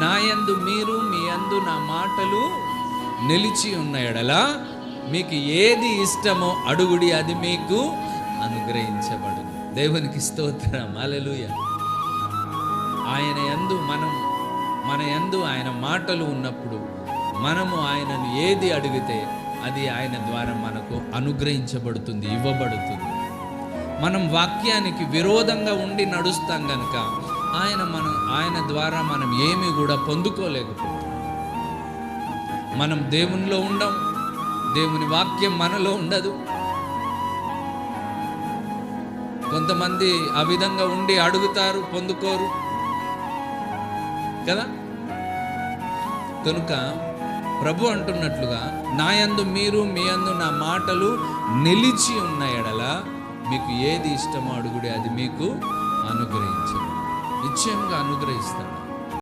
నా యందు మీరు, మీ యందు నా మాటలు నిలిచి ఉన్న యెడల మీకు ఏది ఇష్టమో అడుగుడి, అది మీకు అనుగ్రహించబడును. దేవునికి స్తోత్రం, హల్లెలూయా. ఆయన యందు మన యందు ఆయన మాటలు ఉన్నప్పుడు మనము ఆయనను ఏది అడిగితే అది ఆయన ద్వారా మనకు అనుగ్రహించబడుతుంది, ఇవ్వబడుతుంది. మనం వాక్యానికి విరోధంగా ఉండి నడుస్తాం కనుక ఆయన ద్వారా మనం ఏమీ కూడా పొందుకోలేకపోతాం. మనం దేవునిలో ఉండం, దేవుని వాక్యం మనలో ఉండదు. కొంతమంది ఆ విధంగా ఉండి అడుగుతారు, పొందుకోరు కదా. కనుక ప్రభు అంటున్నట్లుగా నా యందు మీరు, మీ యందు నా మాటలు నిలిచి ఉన్న యెడల మీకు ఏది ఇష్టమో అడుగుడి, అది మీకు అనుగ్రహించబడును. నిశ్చయంగా అనుగ్రహిస్తాడు.